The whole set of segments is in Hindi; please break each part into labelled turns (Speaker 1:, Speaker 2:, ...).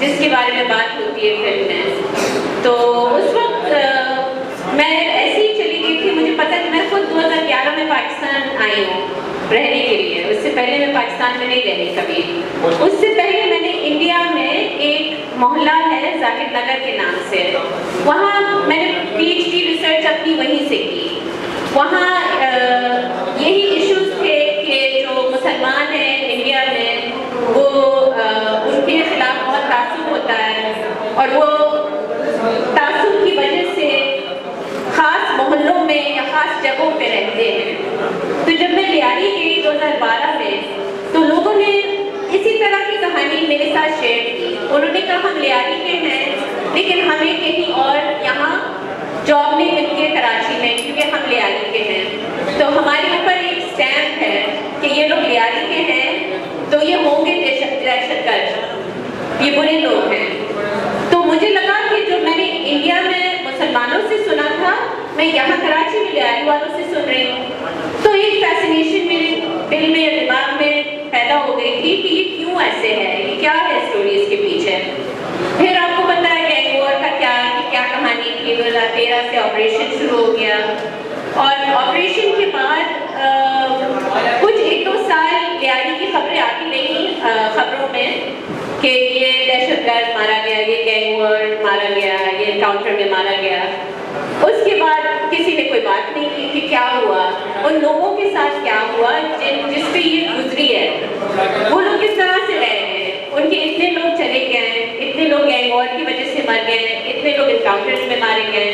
Speaker 1: जिसके बारे में बात होती है फिल्म में। तो उस वक्त मैं ऐसे ही चली गई थी। मुझे पता है, मैं खुद 2011 में पाकिस्तान आई हूँ रहने के लिए। उससे पहले मैं पाकिस्तान में नहीं रही कभी। उससे पहले मैंने इंडिया में एक मोहल्ला है जाकिर नगर के नाम से, वहाँ मैंने PhD रिसर्च अपनी वहीं से की। वहाँ यही इश्यूज थे कि जो मुसलमान हैं इंडिया में वो उनके खिलाफ बहुत तासुब होता है और वो तासुब की वजह से ख़ास मोहल्लों में या ख़ास जगहों पे रहते हैं। तो जब मैं लियारी गई 2012 में तो लोगों ने इसी तरह की कहानी मेरे साथ शेयर की। उन्होंने कहा हम लियारी के हैं लेकिन हमें कहीं और यहाँ जॉब नहीं मिलती है कराची में क्योंकि हम लियारी के हैं। तो हमारे ऊपर एक स्टैम्प है कि ये लोग लियारी के हैं तो ये होंगे दहशतगर्द, ये बुरे लोग हैं। तो मुझे लगा कि जो मैंने इंडिया में मुसलमानों से सुना था मैं यहाँ कराची में लियारी वालों से सुन रही हूँ। तो एक फैसिनेशन मेरे दिल में दिमाग में पैदा हो गई थी कि ये क्यों ऐसे है, ये क्या है स्टोरी इसके पीछे। फिर आपको पता है गैंग वॉर का क्या कहानी थी। 2013 से ऑपरेशन शुरू हो गया और ऑपरेशन के बाद कुछ 1-2 साल लियारी की खबरें आती रही खबरों में कि ये दहशतगर्द मारा गया, ये गैंग वॉर मारा गया, ये एनकाउंटर में मारा गया। उसके बाद किसी ने कोई बात नहीं की कि क्या हुआ, उन लोगों के साथ क्या हुआ जिस पे ये गुजरी है, वो लोग किस तरह से रह गए, उनके इतने लोग चले गए, इतने लोग गैंग वॉर की वजह से मर गए, इतने लोग एनकाउंटर्स में मारे गए,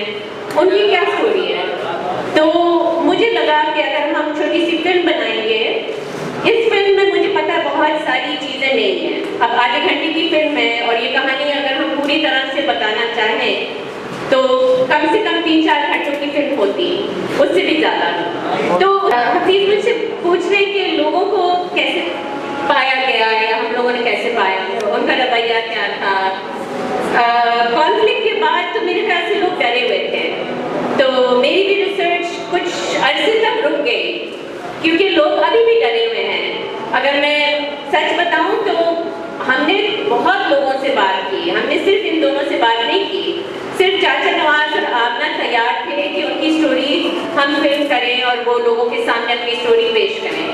Speaker 1: उनकी क्या स्टोरी है। तो मुझे लगा कि अगर हम छोटी सी फिल्म बनाएंगे, इस फिल्म में मुझे पता बहुत सारी चीज़ें नहीं हैं। अब आधे घंटे की फिल्म है और ये कहानी अगर हम पूरी तरह से बताना चाहें तो कम से कम 3-4 घंटों की फिल्म होती, उससे भी ज़्यादा। तो हफीज़ मुझसे पूछ रहे कि लोगों को कैसे पाया गया या हम लोगों ने कैसे पाया, उनका रवैया क्या था। कॉन्फ्लिक्ट के बाद तो मेरे ख्याल से लोग डरे हुए थे, तो मेरी भी रिसर्च कुछ अरसे तक रुक गई क्योंकि लोग अभी भी डरे हुए हैं। अगर मैं सच बताऊं तो हमने बहुत लोगों से बात की, हमने सिर्फ इन दोनों से बात नहीं की। सिर्फ चाचा नवाज और आमना तैयार थे कि उनकी स्टोरी हम फिल्म करें और वो लोगों के सामने अपनी स्टोरी पेश करें।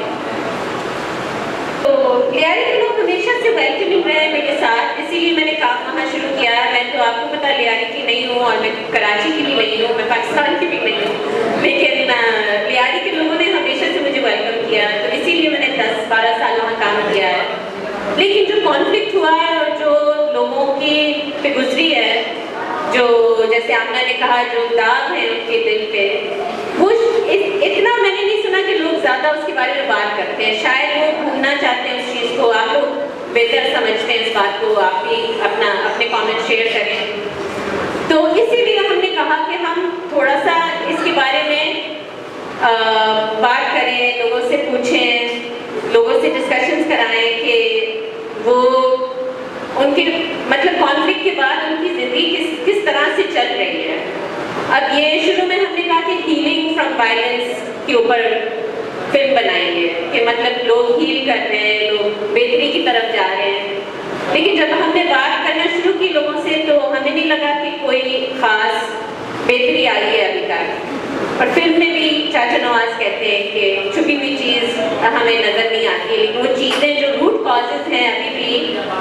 Speaker 1: तो लियारी के लोग हमेशा से वेलकमिंग रहे मेरे साथ, इसीलिए मैंने काम वहाँ शुरू किया। मैं तो आपको पता लियारी की नहीं हूँ और मैं कराची की भी नहीं हूँ, मैं पाकिस्तान की भी नहीं हूँ, लेकिन लियारी के लोगों ने हमेशा से मुझे वेलकम किया, तो इसीलिए मैंने 10-12 साल वहाँ काम किया है। लेकिन जो कॉन्फ्लिक्ट हुआ है और जो लोगों की पे गुजरी है, जो जैसे आमना ने कहा जो दाग है उनके दिल पे, वो इतना मैंने नहीं सुना कि लोग ज़्यादा उसके बारे में बात करते हैं। शायद वो भूलना चाहते हैं उस चीज़ को, आप लोग बेहतर समझते हैं इस बात को, आप भी अपने कमेंट शेयर करें। तो इसीलिए हमने कहा कि हम थोड़ा सा इसके बारे में बात करें, लोगों से पूछें, लोगों से डिस्कशंस कराएं कि वो उनके मतलब कॉन्फ्लिक्ट के बाद उनकी ज़िंदगी किस तरह से चल रही है। अब ये शुरू में हमने कहा कि हीलिंग फ्रॉम वायलेंस के ऊपर फिल्म बनाएंगे कि मतलब लोग हील कर रहे हैं, लोग बेहतरी की तरफ जा रहे हैं। लेकिन जब हमने बात करना शुरू की लोगों से तो हमें नहीं लगा कि कोई ख़ास बेहतरी आई है अभी तक। और फिल्म में भी चाचा नवाज कहते हैं कि छुपी हुई चीज़ हमें नज़र नहीं आती, लेकिन वो चीज़ें जो रूट कॉजेज़ हैं अभी भी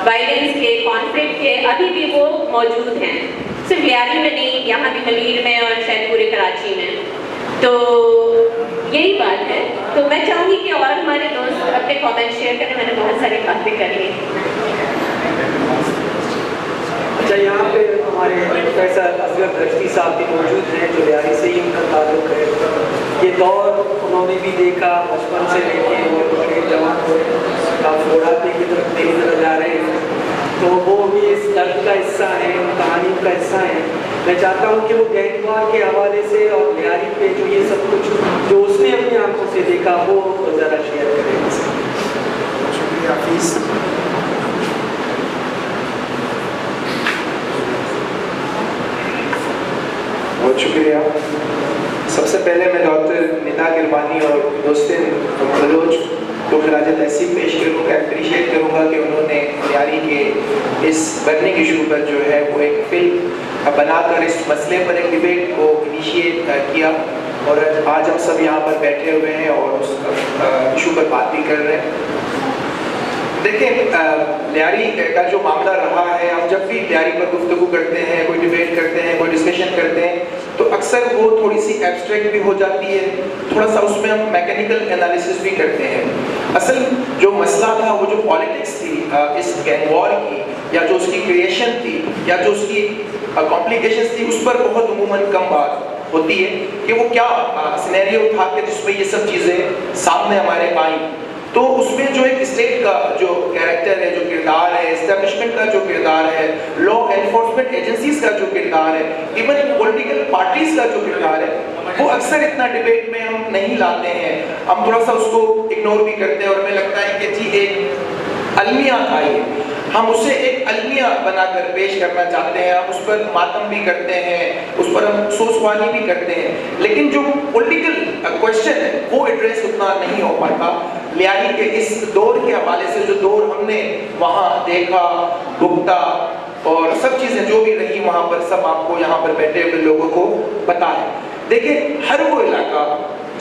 Speaker 1: वायलेंस के, कॉन्फ्लिक्ट के, अभी भी वो मौजूद हैं, सिर्फ लियारी में नहीं, यहाँ भी मलीर में और शायद पूरे कराची में। तो यही बात है। तो मैं चाहूँगी कि और हमारे दोस्त अपने कमेंट शेयर करें, मैंने बहुत सारी बातें कर ली।
Speaker 2: अच्छा, यहाँ पे हमारे प्रोफेसर असगर दृष्टि साहब भी मौजूद हैं जो लियारी से ही उनका ताल्लुक है। ये दौर उन्होंने भी देखा बचपन से लेके वो बड़े जवान बुढ़ापे की तरफ तेजी तरह जा रहे हैं, तो वो भी इस दर्द का हिस्सा है, कहानी का हिस्सा है। मैं चाहता हूँ कि वो गैंग वॉर के हवाले से और लियारी पे जो ये सब कुछ जो उसने अपनी आंखों से देखा वो ज़रा शेयर करें। शुक्रिया हफीज़।
Speaker 3: बहुत शुक्रिया। सबसे पहले मैं डॉक्टर निदा गिरबानी और दोस्तिन बलोच तो खराज तहसीन पेश करूँगा, अप्रिशिएट करूँगा कि उन्होंने लियारी के इस बर्निंग इशू पर जो है वो एक फिल्म बनाकर इस मसले पर एक डिबेट को इनिशिएट किया और आज हम सब यहाँ पर बैठे हुए हैं और उस इशू पर बात भी कर रहे हैं। देखिए, लियारी का जो मामला रहा है, हम जब भी लियारी पर गुफ्तगू करते हैं, कोई डिबेट करते हैं, कोई डिस्कशन करते हैं, तो अक्सर वो थोड़ी सी एब्स्ट्रैक्ट भी हो जाती है, थोड़ा सा उसमें हम मैकेनिकल एनालिसिस भी करते हैं। असल जो मसला था, वो जो पॉलिटिक्स थी इस गैंग वॉर की, या जो उसकी क्रिएशन थी, या जो उसकी कॉम्प्लिकेशंस थी, उस पर बहुत उमूमन कम बात होती है कि वो क्या सिनेरियो था कि जिसमें ये सब चीज़ें सामने हमारे आई। तो उसमें जो एक स्टेट का जो कैरेक्टर है, जो किरदार है, एस्टेब्लिशमेंट का जो किरदार है, लॉ एनफोर्समेंट एजेंसीज का जो किरदार है, इवन पॉलिटिकल पार्टीज का जो किरदार है, वो अक्सर इतना डिबेट में हम नहीं लाते हैं। हम थोड़ा सा उसको इग्नोर भी करते हैं और हमें लगता है कि जी एक अलमिया था ये, हम उसे एक अलमिया बनाकर पेश करना चाहते हैं, हम उस पर मातम भी करते हैं, उस पर हम सोचवानी भी करते हैं, लेकिन जो पॉलिटिकल क्वेश्चन है वो एड्रेस उतना नहीं हो पाता। लियारी के इस दौर के हवाले से जो दौर हमने वहाँ देखा, भुगता और सब चीज़ें जो भी रही वहाँ पर, सब आपको यहाँ पर बैठे हुए लोगों को पता है। देखिए, हर वो इलाका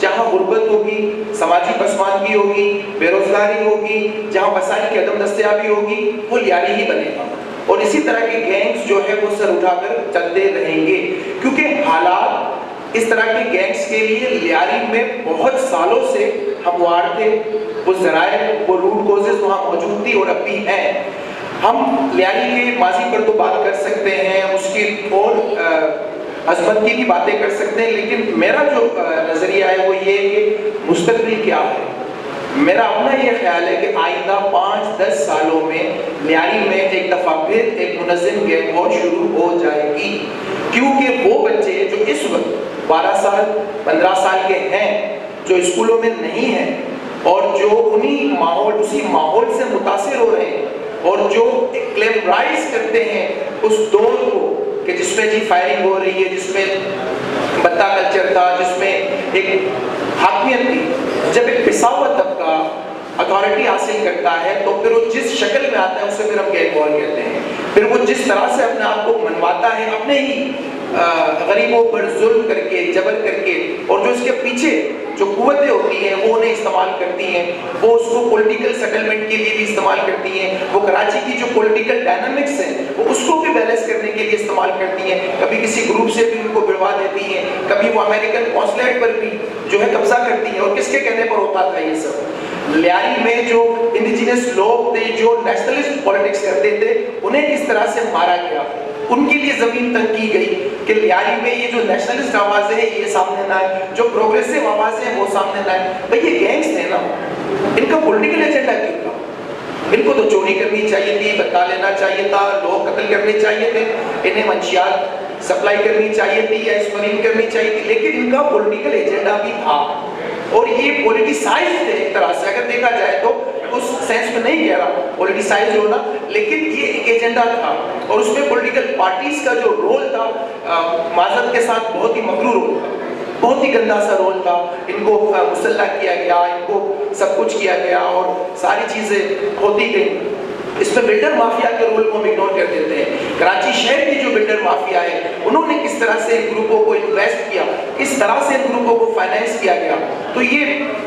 Speaker 3: जहाँ गुर्बत होगी, समाजी पसमानगी होगी, बेरोजगारी होगी, जहाँ वसाइल की अदम दस्तयाबी होगी, वो लियारी ही बनेगा और इसी तरह के गैंग्स जो है वो सर उठाकर चलते रहेंगे, क्योंकि हालात इस तरह के गैंग्स के लिए लियारी में बहुत सालों से हमवार थे। वो ज़राए, वो रूट कॉजेज वहाँ मौजूद थी और अब भी हैं। हम लियारी के माजी पर तो बात कर सकते हैं, उसकी और अजमत की भी बातें कर सकते हैं, लेकिन मेरा जो नज़रिया है वो ये है कि मुस्तकबिल क्या है। मेरा अपना ये ख्याल है कि आइंदा 5-10 सालों में लियारी में एक दफ़ा फिर एक मुनज़्ज़म गैंग वॉर शुरू हो जाएगी, क्योंकि वो बच्चे जो इस वक्त 12 साल 15 साल के हैं, जो स्कूलों में नहीं हैं और जो उसी माहौल से मुतासिर हो रहे हैं और जो ग्लैमराइज करते हैं उस दौर को कि जिसमें जी फायरिंग हो रही है, जिसमें बत्ता कल्चर था, जिसमें एक हाकमियत थी। जब एक पिसा हुआ तबका अथॉरिटी हासिल करता है तो फिर वो जिस शक्ल में आता है उसे फिर हम गैंग वॉर कहते हैं। फिर वो जिस तरह से अपने आप को मनवाता है, अपने ही गरीबों पर जुल्म करके, जबर करके, और जो इसके पीछे जो कुव्वतें होती हैं वो उन्हें इस्तेमाल करती हैं, वो उसको पॉलिटिकल सेटलमेंट के लिए भी इस्तेमाल करती हैं, वो कराची की जो पॉलिटिकल डायनामिक्स हैं वो उसको भी बैलेंस करने के लिए इस्तेमाल करती हैं। कभी किसी ग्रुप से भी उनको भिड़वा देती हैं, कभी वो अमेरिकन कॉन्सुलेट पर भी जो है कब्जा करती हैं। और किसके कहने पर होता था ये सब? लियारी में जो इंडिजिनस लोग थे, जो नेशनलिस्ट पॉलिटिक्स करते थे, उन्हें किस तरह से मारा गया, उनके लिए जमीन तंग की गई कि लियारी में ये जो नेशनलिस्ट आवाज़ें हैं ये सामने ना आए, जो प्रोग्रेसिव आवाज़ें हैं वो सामने ना आए। भाई ये गैंग्स थे ना, इनका पॉलिटिकल एजेंडा क्यों था? इनको तो चोरी करनी चाहिए थी, बता लेना चाहिए था, लोग कत्ल करने चाहिए थे, इन्हें मंशियात सप्लाई करनी चाहिए थी या स्मगलिंग करनी चाहिए थी, लेकिन इनका पॉलिटिकल एजेंडा भी था और ये पॉलिटिसाइज थे एक तरह से, अगर देखा जाए तो उस सेंस में नहीं कह रहा पॉलिटिसाइज होना, लेकिन ये एक एजेंडा था और उसमें पॉलिटिकल पार्टीज का जो रोल था माजरत के साथ बहुत ही मकरूर रोल था, बहुत ही गंदा सा रोल था। इनको मुसल्ला किया गया, इनको सब कुछ किया गया और सारी चीज़ें होती गई। इसमें बिल्डर माफिया के रोल को हम इग्नोर कर देते हैं। कराची शहर की जो बिल्डर माफिया है उन्होंने किस तरह से इन ग्रुपों को इन्वेस्ट किया, किस तरह से इन ग्रुपों को फाइनेंस किया गया, तो ये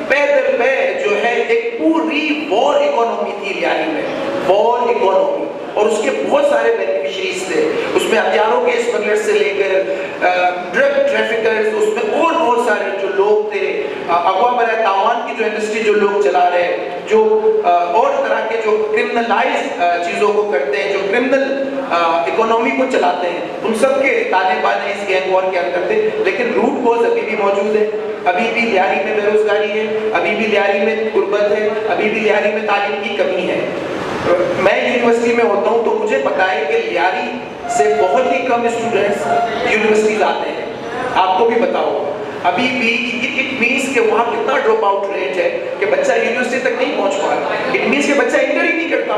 Speaker 3: पैदल पे जो है एक पूरी वॉर इकोनॉमी थी लियारी में, वॉर इकोनॉमी, और उसके बहुत सारे बेनिफिशरीज थे। उसमें हथियारों के स्मगलर से लेकर ड्रग ट्रैफिकर्स, उसमें और बहुत सारे जो लोग थे, अगवा बरा तावान की जो इंडस्ट्री जो लोग चला रहे, जो और तरह के जो क्रिमिनलाइज चीज़ों को करते हैं, जो क्रिमिनल इकोनॉमी को चलाते हैं, उन सब के ताने बाने इस गैंग वॉर के अंदर थे। लेकिन रूट कॉज अभी भी मौजूद है, अभी भी लियारी में बेरोजगारी है, अभी भी लियारी में गुर्बत है, अभी भी लियारी में तालीम की कमी है। मैं यूनिवर्सिटी में होता हूँ तो मुझे पता है कि लियारी से बहुत ही कम स्टूडेंट्स यूनिवर्सिटीज आते हैं, आपको भी पता होगा। अभी भी इट मीन्स कि वहाँ कितना ड्रॉप आउट रेट है कि बच्चा यूनिवर्सिटी तक नहीं पहुँच पा रहा। इट मीन्स कि बच्चा इंटर ही नहीं करता,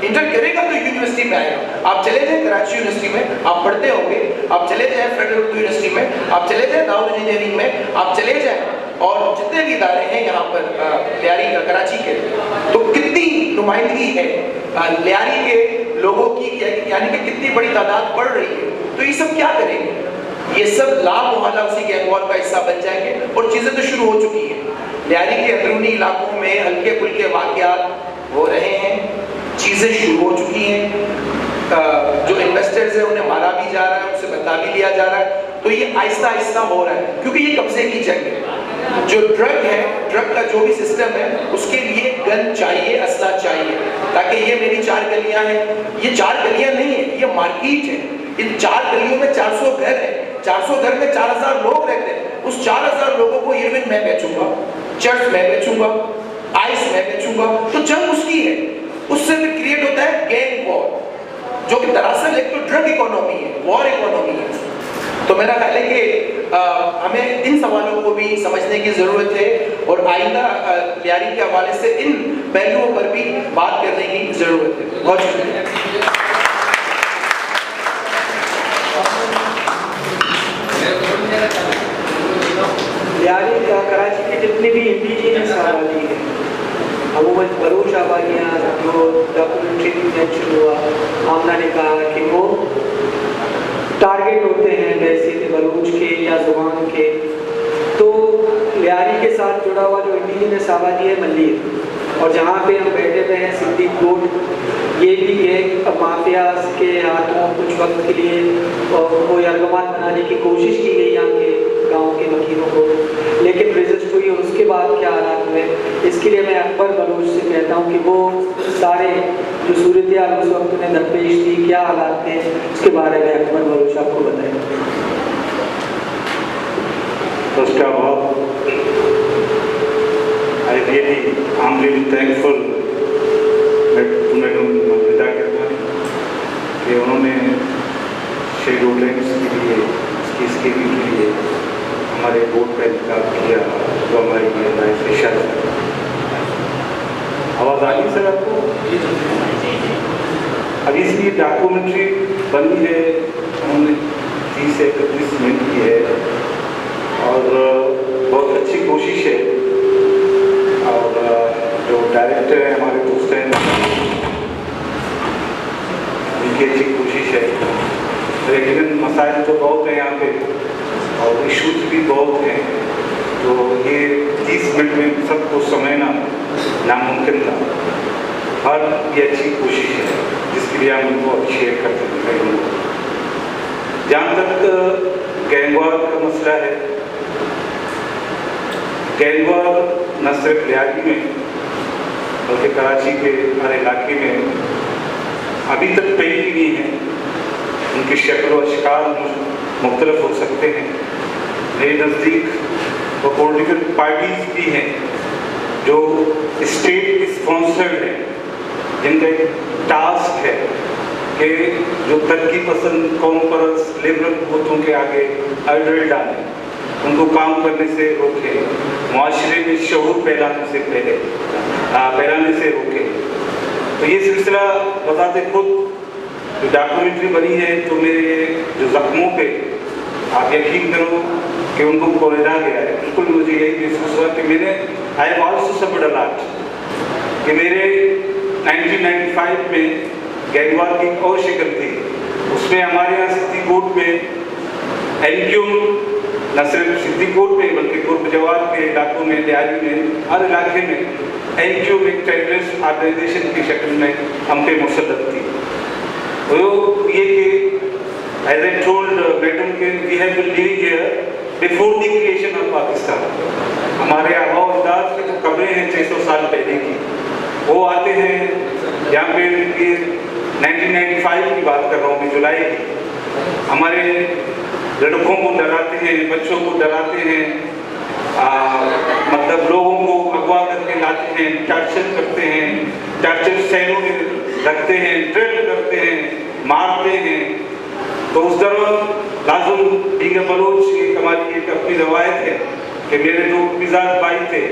Speaker 3: इंटर करेगा तो यूनिवर्सिटी में आएगा। आप चले जाए कराची यूनिवर्सिटी में, आप पढ़ते होंगे, आप चले जाए फेडरल यूनिवर्सिटी में, आप चले जाए दाऊद इंजीनियरिंग में, आप चले जाए और जितने भी इदारे हैं यहाँ पर लियारी कराची के, तो कितनी नुमाइंदगी है लियारी के लोगों की, यानी कि कितनी बड़ी तादाद बढ़ रही है। तो ये सब क्या करेंगे? ये सब लामोहल्ला उसी गैंग वॉर का हिस्सा बन जाएंगे और चीज़ें तो शुरू हो चुकी हैं। लियारी के अंदरूनी इलाकों में हल्के फुल्के वाक़यात हो रहे हैं, चीज़ें शुरू हो चुकी हैं। जो इन्वेस्टर्स हैं उन्हें मारा भी जा रहा है, उनसे बदला भी लिया जा रहा है। तो ये आहिस्ता आहिस्ता हो रहा है, क्योंकि ये कब्जे की जंग है। जो ड्रग है, ड्रग का जो भी सिस्टम है, उसके लिए गन चाहिए, असला चाहिए, ताकि ये मेरी 4 गलियां हैं, ये 4 गलियां नहीं है, ये मार्केट है। इन 4 गलियों में 400 घर है, 400 घर में 4000 लोग रहते हैं। उस 4000 लोगों को हेरोइन मैं बेचूंगा, चर्च मैं बेचूंगा, आइस मैं बेचूंगा, तो जंग उसकी है। उससे फिर क्रिएट होता है गैंग वॉर, जो कि दरअसल एक तो ड्रग इकोनॉमी है, वॉर इकोनॉमी है। तो मेरा ख्याल है कि हमें इन सवालों को भी समझने की ज़रूरत है और आइंदा लियारी के हवाले से इन पहलुओं पर भी बात करने की ज़रूरत है। बहुत शुक्रिया।
Speaker 2: लियारी कराची के जितने भी इंडिजिनस आबादी है, अमूमन बलोच आबादियाँ, जो डॉक्यूमेंट्री में मेंशन हुआ, आमना ने कहा कि वो टारगेट होते हैं वैसे बलूच के या जुबान के। तो लियारी के साथ जुड़ा हुआ जो इंडिजिनस आबादी है मल्ली है, और जहाँ पे हम बैठे हुए हैं सिद्दीक कोट, ये भी गैंग माफिया के हाथों कुछ वक्त के लिए वो यरगमान बनाने की कोशिश की गई यहाँ के गाँव के वकीलों को, लेकिन रेजिस्ट हुई। और उसके बाद क्या हालात हुए, इसके लिए मैं अकबर बलोच से कहता हूँ कि वो सारे जो सूरत हाल उस वक्त में दरपेश थी, क्या हालात थे, उसके बारे में अकबर बलोच आपको बताएं।
Speaker 4: First of all, I'm really thankful to madam Malida कि उन्होंने शेड्यूल लाइन्स के लिए, इसके लिए हमारे बोर्ड का इंतजाम किया, जो हमारी लाइफ शर्त। आवाज़ आ रही सर आपको? अभी इसकी डॉक्यूमेंट्री बनी है, उन्होंने 30 से 31 मिनट की है और बहुत अच्छी कोशिश है। और जो डायरेक्टर है हमारे दोस्त हैं, उनकी अच्छी कोशिश है, लेकिन मसाइल तो बहुत हैं यहाँ पे और इशूज भी बहुत हैं, तो ये 30 मिनट में सबको समझना नामुमकिन था। और ये अच्छी कोशिश है जिसके लिए हम उनको अप्रिशिएट करते हैं। जहाँ तक गैंग वॉर का मसला है, गैंग वॉर न सिर्फ लियारी में बल्कि कराची के हर इलाके में अभी तक फैली नहीं है। उनकी शक्ल व शिकार मुख्तलिफ हो सकते हैं। मेरे नज़दीक वो पॉलिटिकल पार्टीज भी हैं जो स्टेट स्पॉन्सर्ड है, जिनका एक टास्क है कि जो तरक्की पसंद कौम परस लिबरल वोटों के आगे अड़ल डालें, उनको काम करने से रोकें, मुआशरे में शऊर फैलाने से रोकें। तो ये सिलसिला बताते खुद जो डॉक्यूमेंट्री बनी है, तो मेरे जो जख्मों पे आप यकीन करो कि उनको कोयला गया है। बिल्कुल मुझे यही महसूस हुआ कि मैंने I have also suffered a lot कि मेरे 1995 में गैंग वॉर की एक और शिकल थी। उसमें हमारे यहाँ सिद्दीकोट में एनक्यूम, न सिर्फ सिद्दीकोट में बल्कि कुर्ब जवार के इलाकों में, लियारी में, हर इलाके में एनक्यूम एक टेररिस्ट ऑर्गेनाइजेशन की शक्ल में हम पे मुसल्लत थी। वो ये कि एज आई टोल्ड मैडम के we have been living here before the creation of Pakistan. हमारे आबा और अजदाद की जो कब्रें हैं 600 साल पहले की, वो आते हैं यहाँ पे। ये 1995 की बात कर रहा हूँ मैं, जुलाई की। हमारे लड़कों को डराते हैं, बच्चों को डराते हैं, मतलब लोगों को अगवा करके लाते हैं, टॉर्चर करते हैं, टॉर्चर सेलों में रखते हैं, ड्रिल करते हैं, मारते हैं। तो उस दौरान लाजुम दीगर बलोच की हमारी एक अपनी रवायत है कि मेरे दो मिजाज भाई थे,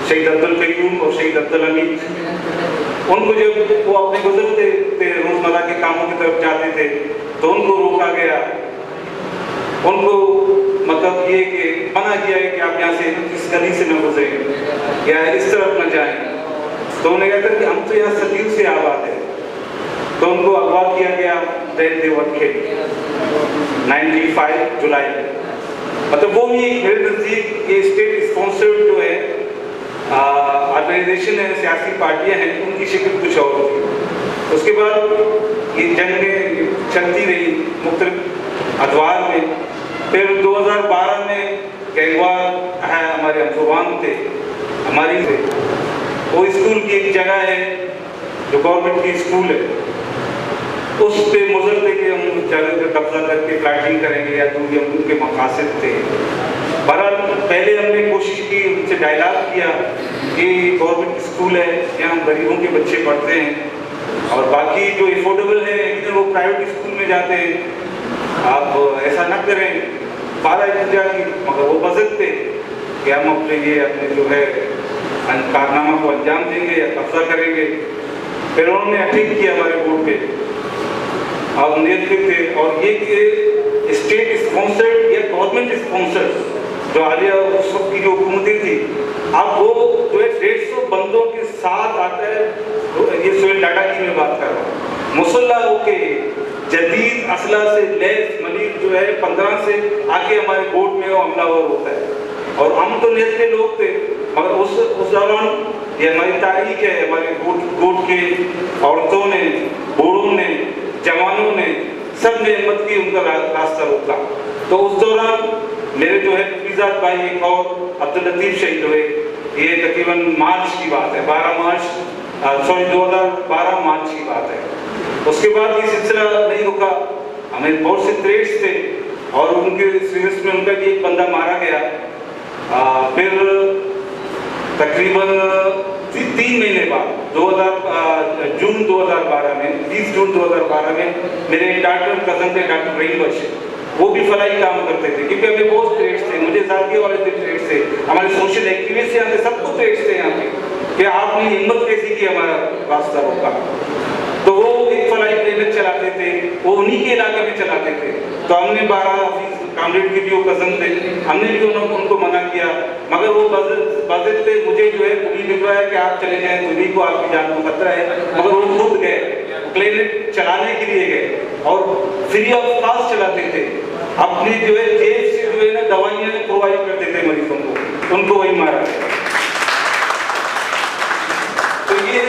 Speaker 4: शहीद अब्दुल कयूम और शहीद अब्दुल हमीद। उनको जब वो अपने गुजरते थे, रोजमर्रा के कामों की तरफ जाते थे, तो उनको रोका गया, उनको मतलब ये कि मना किया है कि आप यहाँ से इस गली से न गुजरें या इस तरफ न जाएं। तो उन्होंने कहा था कि हम तो यहाँ सदियों से आबाद है। तो उनको अगवा किया गया देन दे वर किल्ड 95 जुलाई में। मतलब वो भी एक मेरे नज़दीक ये स्टेट स्पॉन्सर्ड जो है ऑर्गेनाइजेशन है, सियासी पार्टियां हैं, उनकी शक्ल कुछ और थी। उसके बाद ये जंगें चलती रही मुख्तलिफ अदवार में। फिर 2012 में गैंगवार है, हमारे अफवान थे हमारी थे। वो स्कूल की एक जगह है जो गवर्नमेंट की स्कूल है, उस पे मुजर थे कि हम जगह पर कब्जा करके प्लाटिंग करेंगे या जो भी हम उनके मकासद थे। बहरहाल पहले हमने कोशिश की, उनसे डायलॉग किया कि गवर्नमेंट स्कूल है, यहाँ गरीबों के बच्चे पढ़ते हैं और बाकी जो अफोर्डेबल है लेकिन वो प्राइवेट स्कूल में जाते हैं, आप ऐसा न करें। 12 इंतजा की, मगर वो बजट थे कि हम अपने ये अपने जो है कारनामा को अंजाम देंगे या कब्जा करेंगे। फिर उन्होंने अटैक किया हमारे बोर्ड पे, आप नेतृत्व थे। और ये स्टेट स्पॉन्सर्ड या गवर्नमेंट स्पॉन्सर्ड जो हालिया उस वक्त की जो हुकूमतें थी, अब वो जो है 150 बंदों के साथ आता है। ये सोहेल डाटा की मैं बात कर रहा हूँ, मुसल्ला होके जदीद असला से लैस मलिक जो है 15 से आके हमारे बोर्ड में वो हमलावर होता है। और हम तो नेता लोग थे, मगर उस दौरान ये हमारी तारीख है, हमारे गोट के औरतों ने, बूढ़ों ने, जवानों ने, सब ने हिम्मत की, उनका रास्ता रोका। तो उस दौरान मेरे जो है फिजात भाई एक और अब्दुल लतीफ शहीद हुए। ये तकरीबन मार्च की बात है, 2012 मार्च की बात है। उसके बाद ये सिलसिला नहीं रुका, हमें बहुत से थ्रेट्स थे और उनके सीरियस में उनका भी एक बंदा मारा गया। फिर तकरीबन 3 महीने बाद जून 2012 में 20 जून 2012 में मेरे डॉक्टर कजन थे, डॉक्टर रहीम बख्श, वो भी फलाई काम करते थे क्योंकि हमें बहुत थ्रेट्स थे, मुझे जाके वाले थ्रेट्स थे, हमारे सोशल एक्टिविस्ट यहाँ थे, सबको थ्रेट्स थे यहाँ पे कि आपने हिम्मत कैसी की हमारा रास्ता रोका। तो वो एक फलाई क्लिनिक चलाते थे, वो उन्हीं के इलाके में चलाते थे। तो हमने 12 कामरेड के भी वो कजन थे, हमने भी उनको मना किया, मगर वो बाजिद थे। मुझे जो है पुलिस लिख रहा है कि आप चले जाएं, तुम्हीं को आपकी जान को खतरा है, मगर वो खुद गए क्लिनिक चलाने के लिए गए और फ्री ऑफ कॉस्ट चलाते थे। अपनी जो है जेब से जो है ना दवाइयाँ प्रोवाइड करते थे मरीजों को, उनको वही मारा। तो ये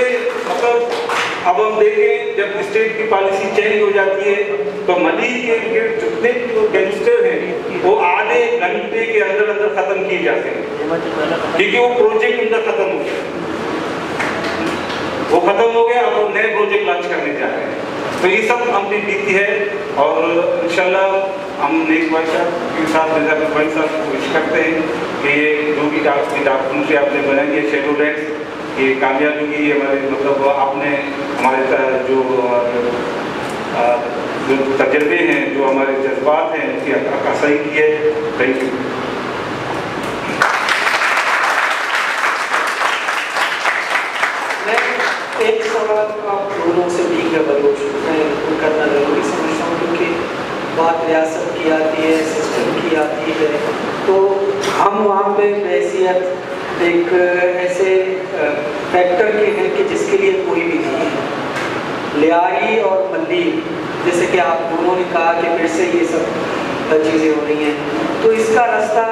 Speaker 4: मतलब अब हम देखें जब स्टेट की पॉलिसी चेंज हो जाती है तो मलिक के जितने गैंगस्टर हैं वो आधे घंटे के अंदर अंदर खत्म किए जाते हैं क्योंकि वो प्रोजेक्ट उनका खत्म हो गया, वो खत्म हो गया। अब वो नए प्रोजेक्ट लॉन्च करने जा रहे हैं। तो ये सब हमारी बीती है और इंशाल्लाह हम नेक भाई साहब के साथ निजाम भाई साहब कोशिश करते हैं कि ये जो भी डॉक्यूमेंट्री आपने बनाई है शेडो डेट्स, ये कामयाबी की हमारे मतलब आपने हमारे जो तजर्बे हैं, जो हमारे जज्बात हैं, उसकी अक्कासाई की है। Thank you.
Speaker 2: मैं एक सवाल आप दोनों से भी मैं करना जरूरी समझता हूँ क्योंकि बात रियासत की आती है, सिस्टम की आती है, तो हम वहाँ पे हैसियत एक ऐसे फैक्टर के हैं कि जिसके लिए कोई भी नहीं है। लियारी और मल्ली, जैसे कि आप दोनों ने कहा कि फिर से ये सब चीज़ें हो रही हैं, तो इसका रास्ता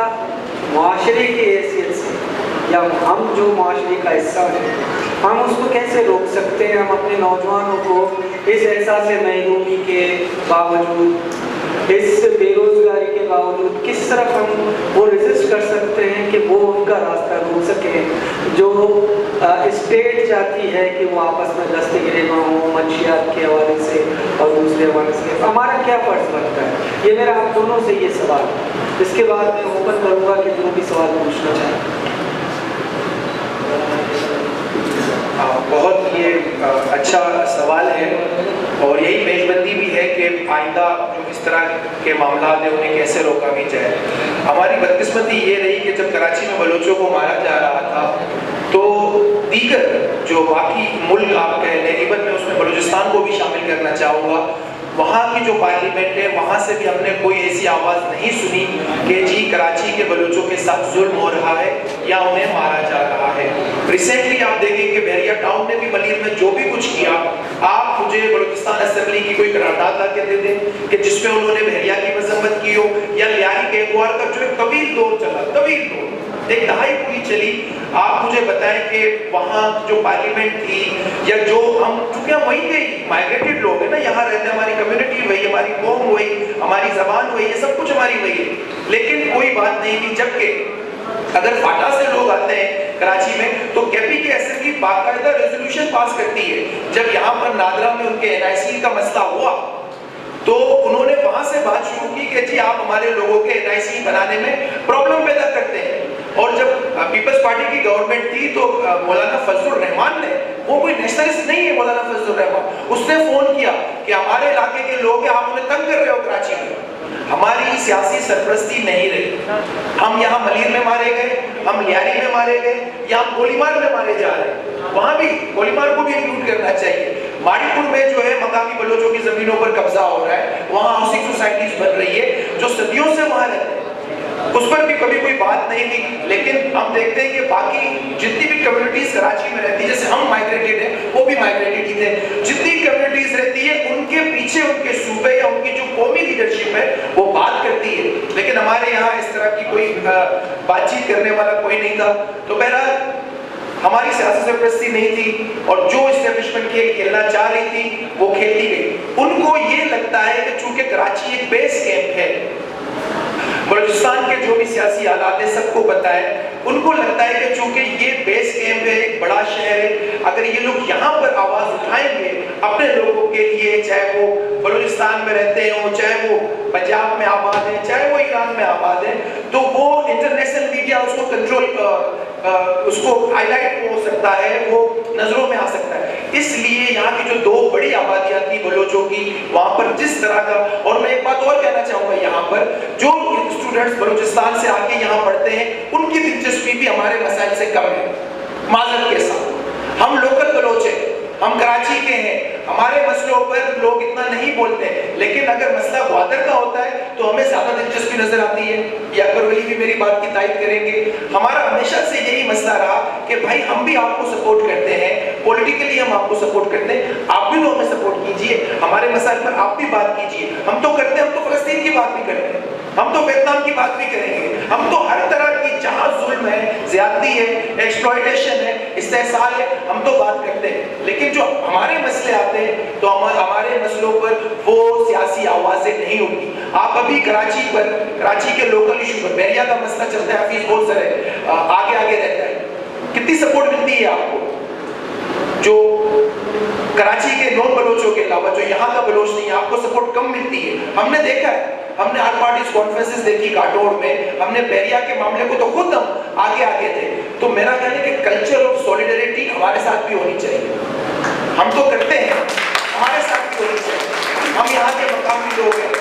Speaker 2: माशरे की हैसियत से या हम जो माशरे का हिस्सा है हम उसको कैसे रोक सकते हैं? हम अपने नौजवानों को इस एहसास महरूमी के बावजूद, इस बेरोजगारी के बावजूद किस तरफ हम वो रेजिस्ट कर सकते हैं कि वो उनका रास्ता रोक सकें जो स्टेट चाहती है कि वो आपस में दस्ते गिरेबां हो मंशियात के हवाले से और दूसरे हवाले से? हमारा क्या फ़र्ज बनता है? ये मेरा आप दोनों से ये सवाल। इसके बाद मैं ओपन करूँगा कि जो भी सवाल पूछना चाहें।
Speaker 3: बहुत ये अच्छा सवाल है और यही मेजबंदी भी है कि आइंदा जो इस तरह के मामला हैं उन्हें कैसे रोका भी जाए। हमारी बदकिस्मती ये रही कि जब कराची में बलोचों को मारा जा रहा था तो दीगर जो बाकी मुल्क आप कह लें, इवन मैं उसमें बलूचिस्तान को भी शामिल करना चाहूँगा, वहाँ की जो पार्लियामेंट है वहाँ से भी हमने कोई ऐसी आवाज़ नहीं सुनी कि जी कराची के बलूचों के साथ जुल्म हो रहा है या उन्हें मारा जा रहा है। रिसेंटली आप देखेंगे कि बहरिया टाउन ने भी मलीर में जो भी कुछ किया, आप मुझे बलूचिस्तान असेंबली की कोई करारदाद ला के दे दें कि जिसमें उन्होंने बहरिया की मजम्मत की हो, या लियारी गैंगवार का जो एक तवील दौर चला, तवील दौर एक दहाई पूरी चली, आप मुझे बताएं कि वहाँ जो पार्लियामेंट थी या जो हम, चूंकि हम वहीं के माइग्रेटेड लोग हैं ना, यहाँ रहते हैं, हमारी कम्युनिटी वही, हमारी कौम वही, हमारी जबान वही, ये सब कुछ हमारी वही है, लेकिन कोई बात नहीं थी। जबकि अगर फाटा से लोग आते हैं कराची में तो केपी के असेंबली बाकायदा रेजोल्यूशन पास करती है। जब यहाँ पर नादरा में उनके NIC का मसला हुआ तो उन्होंने वहां से बात शुरू की कि जी आप हमारे लोगों के NIC बनाने में प्रॉब्लम पैदा करते हैं। और जब पीपल्स पार्टी की गवर्नमेंट थी तो मौलाना फजलुर रहमान ने, वो कोई नेशनलिस्ट नहीं है मौलाना फजलुर रहमान, उसने फोन किया कि हमारे इलाके के लोग हैं, आप उन्हें तंग कर रहे हो कराची में। हमारी सियासी सरपरस्ती नहीं रही, हम यहाँ मलीर में मारे गए, हम लियारी में मारे गए, या हम गोलीमार में मारे जा रहे हैं, वहां भी गोलीमार को भी इंक्लूड करना चाहिए। माड़ीपुर में जो है मकामी बलोचों की जमीनों पर कब्जा हो रहा है, वहां हाउसिंग सोसाइटीज बन रही है जो सदियों से वहां रहते हैं, उस पर भी कभी कोई बात नहीं थी। लेकिन हम देखते हैं कि बाकी जितनी भी कम्युनिटीज कराची में रहती है, जैसे हम माइग्रेटेड हैं, वो भी माइग्रेटेड ही थे, जितनी कम्युनिटीज रहती है उनके पीछे उनके सूबे या उनकी जो कौमी लीडरशिप है वो बात करती है, लेकिन हमारे यहाँ इस तरह की कोई बातचीत करने वाला कोई नहीं था। तो बहरहाल हमारी सियासी सरपरस्ती नहीं थी और जो एस्टेब्लिशमेंट खेलना चाह रही थी वो खेलती गई। उनको ये लगता है कि चूंकि कराची एक बेस कैंप है, बलूचिस्तान के जो भी सियासी हालात है सबको पता है, उनको लगता है कि चूंकि ये बेस कैंप है, एक बड़ा शहर है, अगर ये लोग यहाँ पर आवाज उठाएंगे अपने लोगों के लिए, चाहे वो बलूचिस्तान में रहते हो, चाहे वो पंजाब में आबाद है, चाहे वो ईरान में आबाद है, तो वो इंटरनेशनल मीडिया उसको कंट्रोल, उसको हाईलाइट हो सकता है, वो नजरों में आ सकता है। इसलिए यहाँ की जो दो बड़ी आबादियां थी बलोचों की, वहां पर जिस तरह का, और मैं एक बात और कहना चाहूंगा, यहाँ पर जो स्टूडेंट्स बलूचिस्तान से आके यहाँ पढ़ते हैं उनकी दिलचस्पी भी हमारे मसाइल से कम है। माजरत के साथ हम लोकल बलोच हैं, हम कराची के हैं, हमारे मसलों पर लोग इतना नहीं बोलते हैं, लेकिन अगर मसला ग्वादर का होता है तो हमें ज्यादा दिलचस्पी नजर आती है। ये अकबर वली भी मेरी बात की तायद करेंगे। हमारा हमेशा से यही मसला रहा कि भाई हम भी आपको सपोर्ट करते हैं, पॉलिटिकली हम आपको सपोर्ट करते हैं, आप भी लोग हमें सपोर्ट कीजिए, हमारे मसाइल पर आप भी बात कीजिए। हम तो करते हैं, हम तो फलस्तीन की बात भी करते हैं, हम तो वियतनाम की बात भी करेंगे, हम तो हर तरह की जहां जुल्म है, ज्यादती है, एक्सप्लॉयटेशन है, इस्तेहसाल है, हम तो बात करते हैं। लेकिन जो हमारे मसले आते हैं तो हमारे मसलों पर वो सियासी आवाजें नहीं होती। आप अभी कराची पर, कराची के लोकल इशू पर, बहरिया का मसला चलता है, हफीज बहुत सारे आगे आगे रहता है, कितनी सपोर्ट मिलती है आपको? जो कराची के नॉन बलोचों के अलावा जो यहाँ का बलोच नहीं है, आपको सपोर्ट कम मिलती है। हमने देखा है, हमने आल पार्टीज कॉन्फ्रेंसेस देखी काटोड़ में, हमने बहरिया के मामले को तो खुद हम आगे थे। तो मेरा कहना है कि कल्चर ऑफ सॉलिडरिटी हमारे साथ भी होनी चाहिए, हम तो करते हैं, हमारे साथ भी होनी चाहिए। हम यहाँ के मकामी लोग हैं,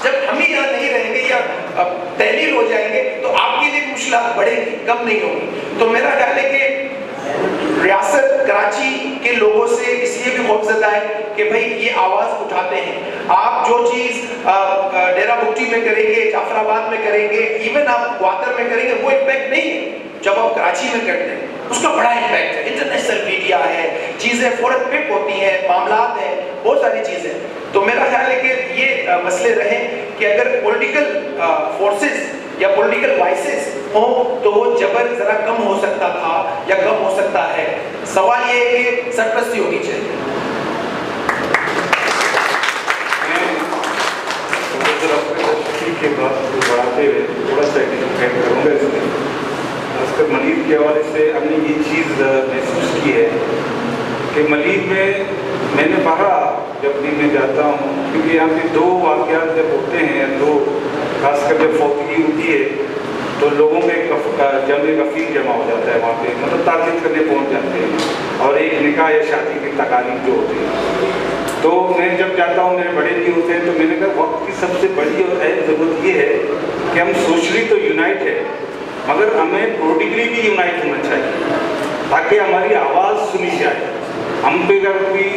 Speaker 3: जब हम ही यहाँ नहीं रहेंगे या तहलील हो जाएंगे तो आपके लिए मुश्किलात बढ़ेगी, कम नहीं होगी। तो मेरा ख्याल है कि रियासत कराची के लोगों से इसलिए भी खौफजदा है कि भाई ये आवाज उठाते हैं। आप जो चीज डेरा बुक्टी में करेंगे, जाफराबाद में करेंगे, इवन आप ग्वादर में करेंगे, वो इम्पैक्ट नहीं है जब आप कराची में करते हैं, उसका बड़ा इम्पैक्ट है। इंटरनेशनल मीडिया है, चीजें फौरन पिक होती हैं, मामलात हैं, बहुत सारी चीजें। तो मेरा ख्याल है कि ये मसले रहे कि अगर पॉलिटिकल फोर्सेस या पॉलिटिकल वॉइसेस हो तो वो जबर जरा कम हो सकता था या कम हो सकता है। सवाल ये है कि सरपरस्ती होनी चाहिए।
Speaker 4: के बाद बढ़ाते हुए थोड़ा सा ऐड करूँगा इसमें। खासकर मलीर के हवाले से हमने ये चीज़ महसूस की है कि मलीर में मैंने पढ़ा, जब भी मैं जाता हूँ, क्योंकि यहाँ पे दो वाक़यात जब होते हैं, तो खासकर जब फौतगी होती है तो लोगों में गफीर जमा हो जाता है वहाँ पे, मतलब ताक़ीद करने पहुँच जाते हैं, और एक निकाह या शादी की तकालीफ जो होती है। तो मैं जब जाता हूँ, मेरे बड़े भी होते हैं, तो मैंने कहा वक्त की सबसे बड़ी और अहम ज़रूरत ये है कि हम सोशली तो यूनाइट है, मगर हमें पॉलिटिकली भी यूनाइट होना चाहिए ताकि हमारी आवाज़ सुनी जाए। हम पे अगर कोई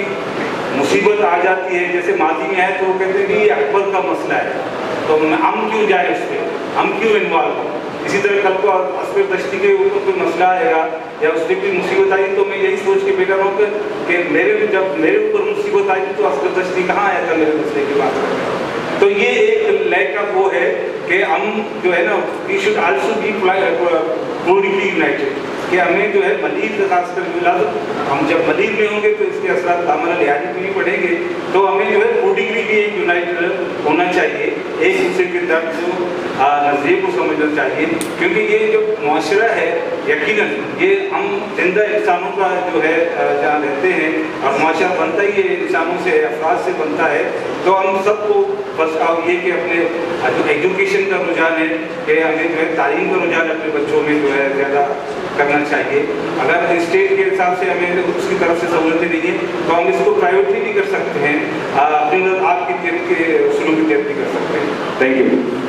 Speaker 4: मुसीबत आ जाती है, जैसे माजी में है तो वो कहते हैं कि ये अकबर का मसला है, तो हम क्यों जाए उस पर, हम क्यों इन्वॉल्व हों। इसी तरह कल को असगर दश्ती के ऊपर कोई मसला आएगा या उससे कोई मुसीबत आई तो मैं यही सोच के बैठा रहूँ कि जब मेरे ऊपर मुसीबत आई तो असगर दश्ती कहाँ आया था मेरे मसले की बात करने। तो ये एक लैक का वो है कि हम जो है ना, we should also be productively united, कि हमें जो है मलीद खासकर हम जब मलीद में होंगे तो इसके असर हमारा लिहाजी भी नहीं पड़ेंगे, तो हमें जो है पोलिटिकली भी एक यूनाइटेड होना चाहिए, एक दूसरे के दर्द जो नज़रिए को समझना चाहिए, क्योंकि ये जो मुआशरा है यकीनन ये हम जिंदा इंसानों का जो है जहाँ रहते हैं और मुआशरा बनता ही है इंसानों से, अफराद से बनता है, तो हम सबको बस ये कि अपने जो एजुकेशन का रुझान है कि हमें जो है तालीम का रुझान अपने बच्चों में जो है ज़्यादा करना चाहिए। अगर स्टेट के हिसाब से हमें उसकी तरफ से सहूलतें नहीं है तो हम इसको प्राइवेटली भी कर सकते हैं, अपनी आपकी तरफ के उसूलों की तरफ भी कर सकते हैं। Thank you.